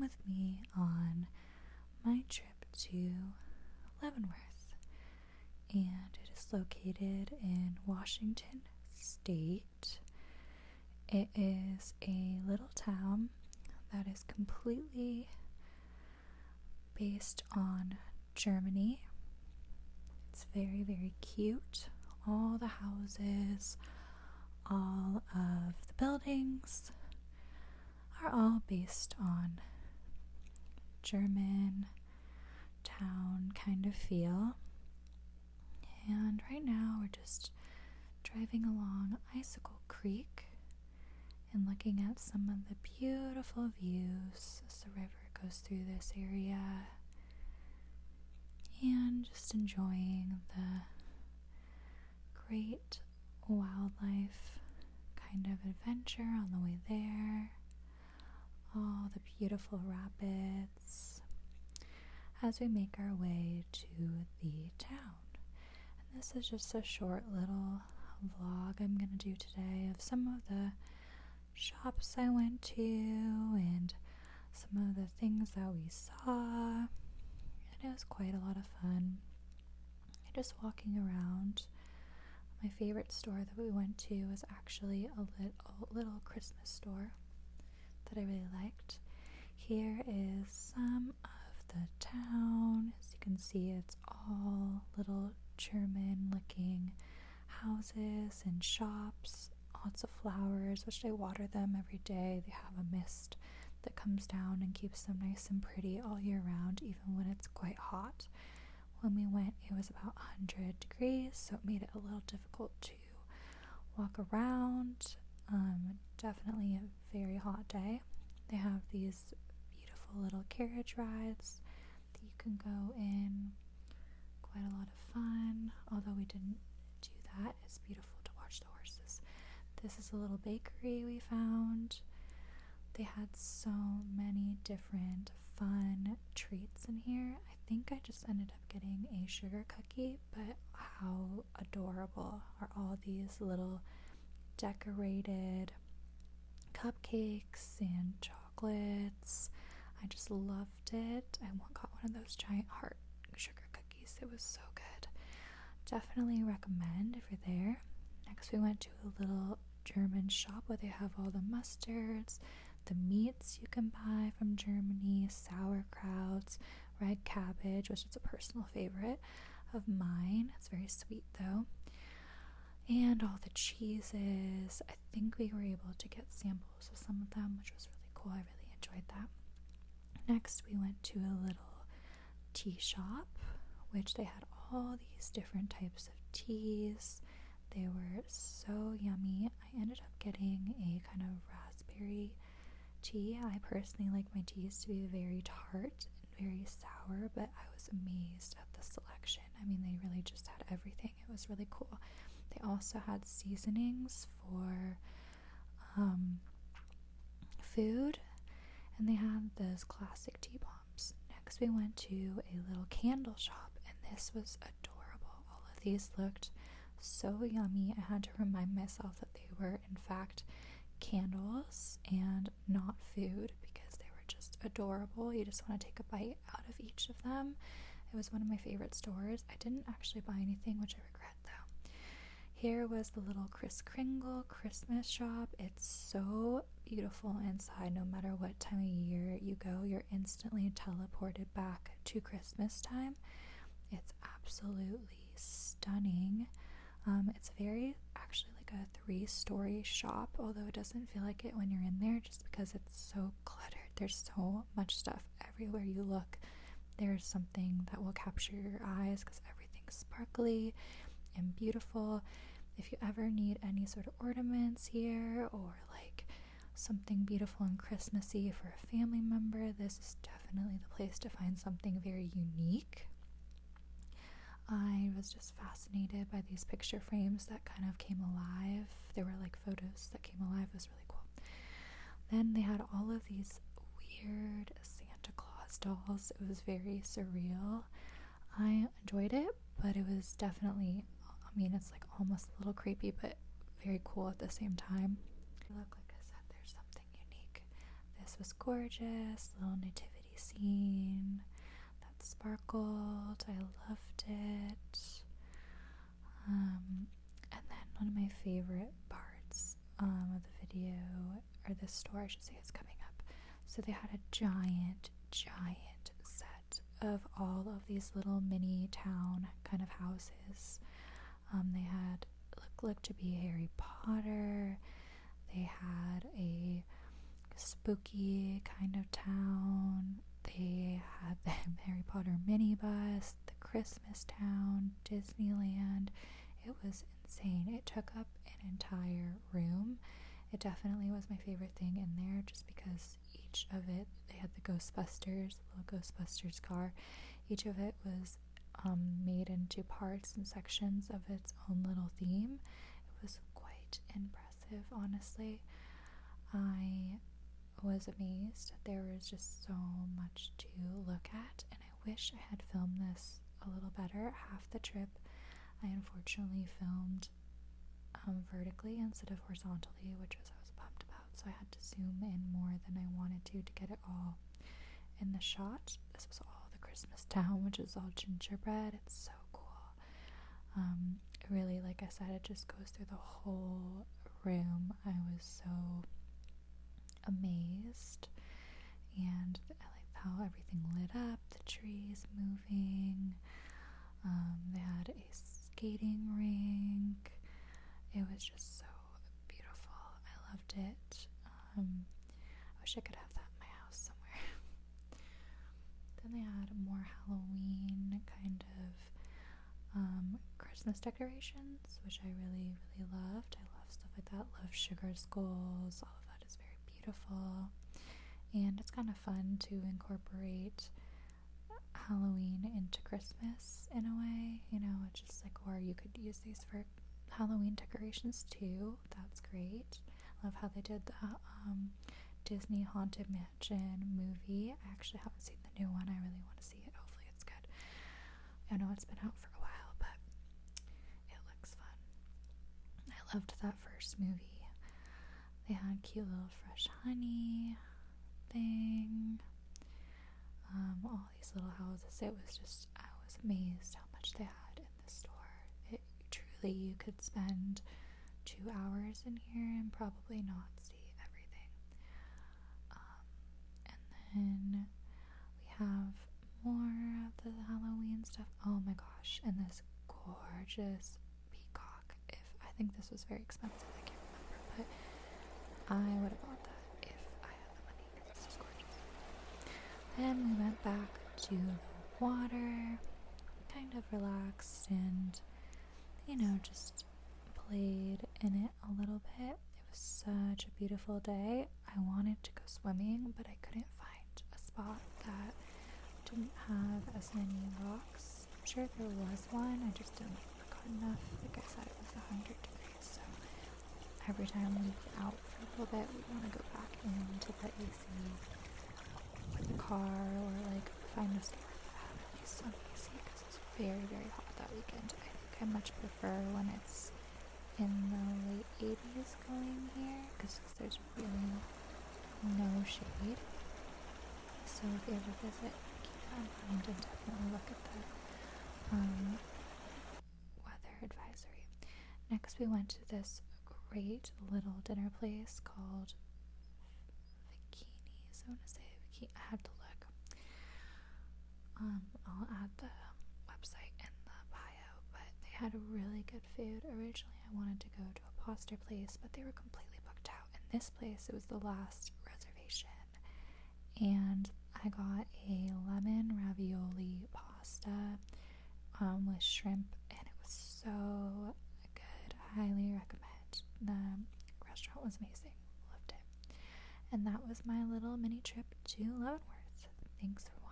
with me on my trip to Leavenworth, and it is located in Washington State. It is a little town that is completely based on Germany. It's very, very cute. All the houses, all of the buildings are all based on German town kind of feel. And right now we're just driving along Icicle Creek and looking at some of the beautiful views as the river goes through this area, and just enjoying the great wildlife kind of adventure on the way there, all the beautiful rapids as we make our way to the town. And this is just a short little vlog I'm going to do today of some of the shops I went to and some of the things that we saw, and it was quite a lot of fun. Just walking around. My favorite store that we went to was actually a little Christmas store that I really liked. Here is some of the town. As you can see, it's all little German looking houses and shops, lots of flowers, which I water them every day. They have a mist that comes down and keeps them nice and pretty all year round, even when it's quite hot. When we went, it was about 100 degrees, so it made it a little difficult to walk around. Definitely a very hot day. They have these beautiful little carriage rides that you can go in. Quite a lot of fun, although we didn't do that. It's beautiful to watch the horses. This is a little bakery we found. They had so many different fun treats in here. I think I just ended up getting a sugar cookie, but how adorable are all these little decorated cupcakes and chocolates. I just loved it. I got one of those giant heart sugar cookies. It was so good. Definitely recommend if you're there. Next we went to a little German shop where they have all the mustards, the meats you can buy from Germany, sauerkrauts, red cabbage, which is a personal favorite of mine. It's very sweet though. And all the cheeses. I think we were able to get samples of some of them, which was really cool. I really enjoyed that. Next we went to a little tea shop, which they had all these different types of teas. They were so yummy. I ended up getting a kind of raspberry tea. I personally like my teas to be very tart and very sour, but I was amazed at the selection. I mean, they really just had everything. It was really cool. They also had seasonings for food, and they had those classic tea bombs. Next we went to a little candle shop, and this was adorable. All of these looked so yummy. I had to remind myself that they were in fact candles and not food, because they were just adorable. You just want to take a bite out of each of them. It was one of my favorite stores. I didn't actually buy anything, which I regret though. Here was the little Kris Kringle Christmas shop. It's so beautiful inside. No matter what time of year you go, you're instantly teleported back to Christmas time. It's absolutely stunning. It's very, actually like a 3-story shop, although it doesn't feel like it when you're in there, just because it's so cluttered. There's so much stuff everywhere you look. There's something that will capture your eyes because everything's sparkly and beautiful. If you ever need any sort of ornaments here, or like something beautiful and Christmassy for a family member, this is definitely the place to find something very unique. I was just fascinated by these picture frames that kind of came alive. They were like photos that came alive. It was really cool. Then they had all of these weird Santa Claus dolls. It was very surreal. I enjoyed it, but it was definitely, I mean, it's like almost a little creepy, but very cool at the same time. Look, like I said, there's something unique. this was gorgeous. Little nativity scene that sparkled. I loved it. And then one of my favorite parts of the video, or the store I should say, is coming up. So they had a giant set of all of these little mini town kind of houses. They had looked to be Harry Potter. They had a spooky kind of town. They had the Harry Potter minibus, the Christmas town, Disneyland. It was insane. It took up an entire room. It definitely was my favorite thing in there, just because each of it, they had the Ghostbusters, the little Ghostbusters car. Each of it was made into parts and sections of its own little theme. It was quite impressive, honestly. I was amazed. There was just so much to look at, and I wish I had filmed this a little better. Half the trip I unfortunately filmed vertically instead of horizontally, which I was pumped about, so I had to zoom in more than I wanted to get it all in the shot. This was all the Christmas town, which is all gingerbread. It's so cool. Really, like I said, it just goes through the whole room. I was so amazed, and I liked how everything lit up, the trees moving. They had a skating rink. It was just so beautiful. I loved it. I wish I could have that in my house somewhere. Then they had more Halloween kind of Christmas decorations, which I really loved. I love stuff like that. Love sugar skulls. All of that is very beautiful, and it's kind of fun to incorporate Halloween into Christmas in a way, you know. It's just like, or you could use these for Halloween decorations too. That's great. Love how they did the Disney Haunted Mansion movie. I actually haven't seen the new one. I really want to see it. Hopefully it's good. I know it's been out for a while, but it looks fun. I loved that first movie. They had cute little fresh honey thing. All these little houses. It was just, I was amazed how much they had in the store. It truly, you could spend 2 hours in here and probably not see everything. And then we have more of the Halloween stuff. Oh my gosh, and this gorgeous peacock. I think this was very expensive, I can't remember, but I would have bought that if I had the money, because this is gorgeous. Then we went back to the water, kind of relaxed, and, you know, just played in it a little bit. It was such a beautiful day. I wanted to go swimming, but I couldn't find a spot that didn't have as many rocks. I'm sure there was one, I just didn't look hard enough. Like I said, it was 100 degrees, so every time we get out for a little bit, we want to go back into the AC with the car, or like find a store that had at least some AC, because it's very hot that weekend. I think I much prefer when it's in the late 80s going here, because there's really no shade. So if you ever visit, keep that in mind, and definitely look at the weather advisory. Next we went to this great little dinner place called Visconti. I want to say I have to look. I'll add the website in the bio, but they had really good food. Originally I wanted to go to a pasta place, but they were completely booked out. In this place, it was the last reservation, and I got a lemon ravioli pasta with shrimp, and it was so good. Highly recommend. The restaurant was amazing. Loved it. And that was my little mini trip to Leavenworth. Thanks for watching.